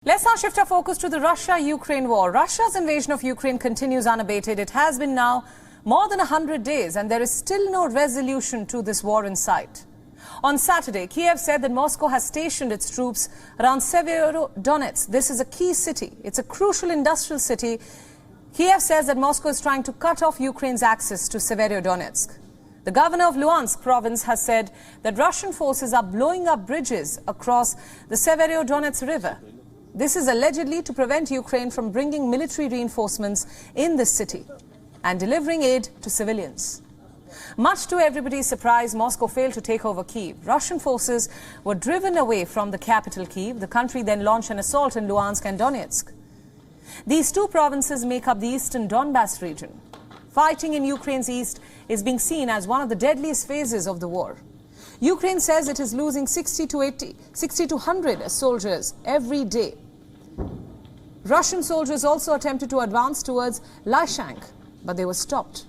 Let's now shift our focus to the Russia-Ukraine war. Russia's invasion of Ukraine continues unabated. It has been now more than 100 days and there is still no resolution to this war in sight. On Saturday, Kyiv said that Moscow has stationed its troops around Severodonetsk. This is a key city. It's a crucial industrial city. Kyiv says that Moscow is trying to cut off Ukraine's access to Severodonetsk. The governor of Luhansk province has said that Russian forces are blowing up bridges across the Severodonetsk river. This is allegedly to prevent Ukraine from bringing military reinforcements in this city and delivering aid to civilians. Much to everybody's surprise, Moscow failed to take over Kyiv. Russian forces were driven away from the capital Kyiv. The country then launched an assault in Luhansk and Donetsk. These two provinces make up the eastern Donbass region. Fighting in Ukraine's east is being seen as one of the deadliest phases of the war. Ukraine says it is losing 60 to 100 soldiers every day. Russian soldiers also attempted to advance towards Lysychansk, but they were stopped.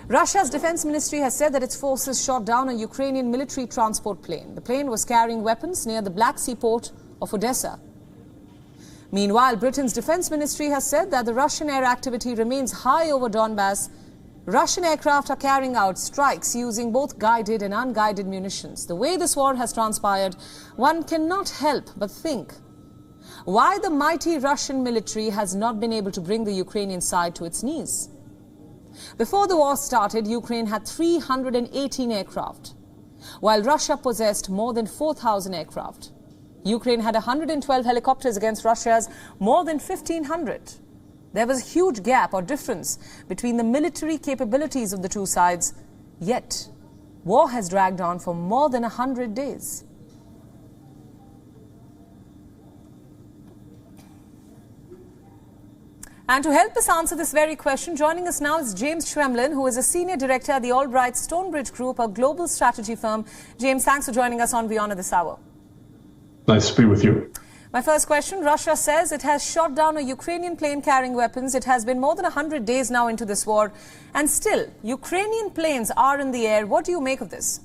Russia's defense ministry has said that its forces shot down a Ukrainian military transport plane. The plane was carrying weapons near the Black Sea port of Odessa. Meanwhile, Britain's defense ministry has said that the Russian air activity remains high over Donbass. Russian aircraft are carrying out strikes using both guided and unguided munitions. The way this war has transpired, one cannot help but think why the mighty Russian military has not been able to bring the Ukrainian side to its knees. Before the war started, Ukraine had 318 aircraft, while Russia possessed more than 4,000 aircraft. Ukraine had 112 helicopters against Russia's more than 1,500. There was a huge gap or difference between the military capabilities of the two sides, yet war has dragged on for more than 100 days. And to help us answer this very question, joining us now is James Schwemlein, who is a senior director at the Albright Stonebridge Group, a global strategy firm. James, thanks for joining us on WION this hour. Nice to be with you. My first question, Russia says it has shot down a Ukrainian plane carrying weapons. It has been more than 100 days now into this war, and still, Ukrainian planes are in the air. What do you make of this?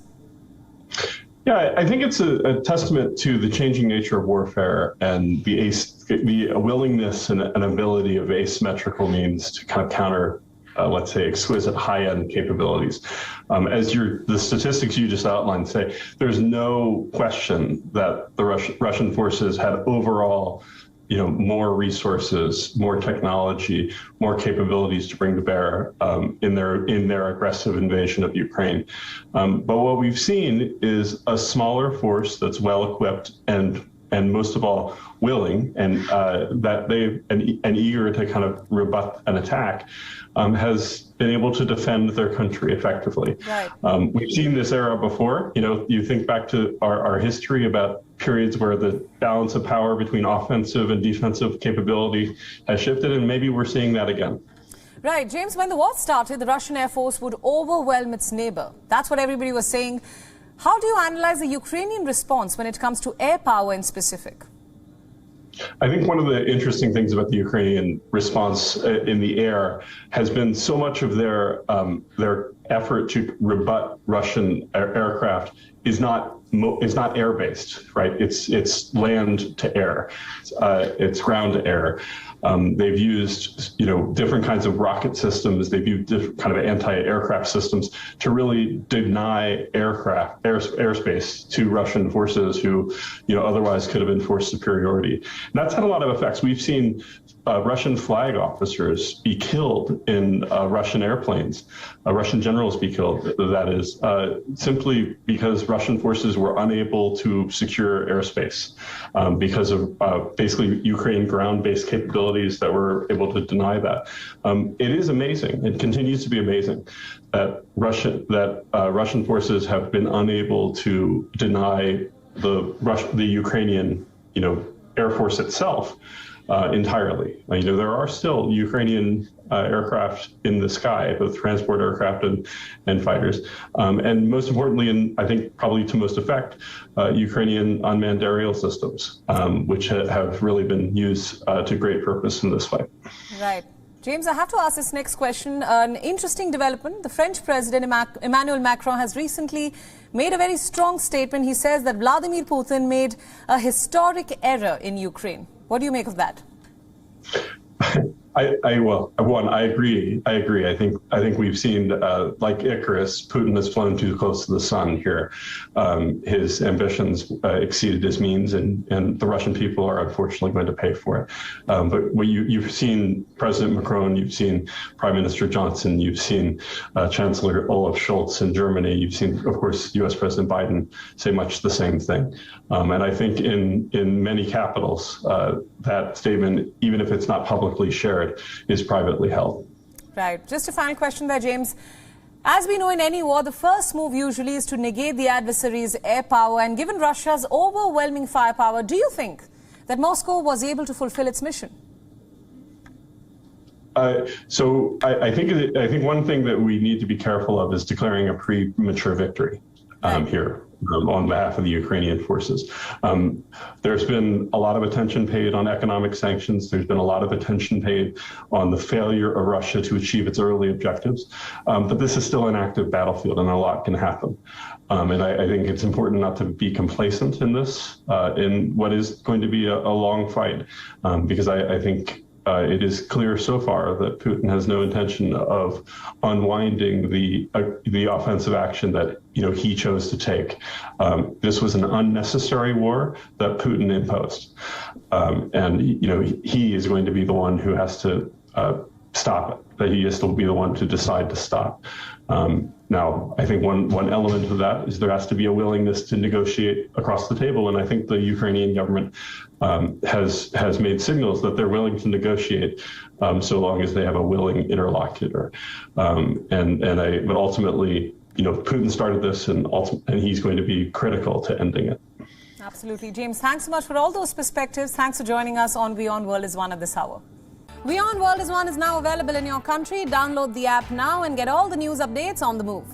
Yeah, I think it's a testament to the changing nature of warfare and the willingness and ability of asymmetrical means to kind of counter let's say, exquisite high-end capabilities. As the statistics you just outlined say, there's no question that the Russian forces had overall, more resources, more technology, more capabilities to bring to bear in their aggressive invasion of Ukraine. But what we've seen is a smaller force that's well-equipped and most of all willing and eager to kind of rebut an attack, has been able to defend their country effectively. Right. We've seen this era before. You think back to our history about periods where the balance of power between offensive and defensive capability has shifted, and maybe we're seeing that again. Right. James, when the war started, the Russian Air Force would overwhelm its neighbor. That's what everybody was saying. How do you analyze the Ukrainian response when it comes to air power in specific? I think one of the interesting things about the Ukrainian response in the air has been so much of their effort to rebut Russian aircraft is not air-based, right? It's land to air, it's ground to air. They've used different kinds of rocket systems. They've used different kind of anti-aircraft systems to really deny airspace to Russian forces who otherwise could have enforced superiority. And that's had a lot of effects. We've seen Russian flag officers be killed in Russian airplanes, Russian generals be killed, that is, simply because Russian forces were unable to secure airspace because of basically Ukraine ground-based capabilities that were able to deny that. It is amazing, it continues to be amazing that Russian forces have been unable to deny the Ukrainian Air Force itself entirely. There are still Ukrainian aircraft in the sky, both transport aircraft and fighters. And most importantly, and I think probably to most effect, Ukrainian unmanned aerial systems, which have really been used to great purpose in this fight. Right. James, I have to ask this next question. An interesting development. The French President Emmanuel Macron has recently made a very strong statement. He says that Vladimir Putin made a historic error in Ukraine. What do you make of that? I agree. I think we've seen, like Icarus, Putin has flown too close to the sun here. His ambitions exceeded his means, and the Russian people are unfortunately going to pay for it. But you've seen President Macron, you've seen Prime Minister Johnson, you've seen Chancellor Olaf Scholz in Germany, you've seen, of course, U.S. President Biden say much the same thing. And I think in many capitals, that statement, even if it's not publicly shared, is privately held. Right. Just a final question there, James. As we know, in any war, the first move usually is to negate the adversary's air power. And given Russia's overwhelming firepower, do you think that Moscow was able to fulfill its mission? So I think one thing that we need to be careful of is declaring a premature victory here. On behalf of the Ukrainian forces. There's been a lot of attention paid on economic sanctions. There's been a lot of attention paid on the failure of Russia to achieve its early objectives. But this is still an active battlefield, and a lot can happen. And I think it's important not to be complacent in this, in what is going to be a long fight, because I think it is clear so far that Putin has no intention of unwinding the offensive action that he chose to take. This was an unnecessary war that Putin imposed, and he is going to be the one who has to stop it. That he has to be the one to decide to stop. Now, I think one element of that is there has to be a willingness to negotiate across the table, and I think the Ukrainian government has made signals that they're willing to negotiate so long as they have a willing interlocutor. But ultimately, Putin started this, and he's going to be critical to ending it. Absolutely, James. Thanks so much for all those perspectives. Thanks for joining us on WION World is One at this hour. WION World is One is now available in your country. Download the app now and get all the news updates on the move.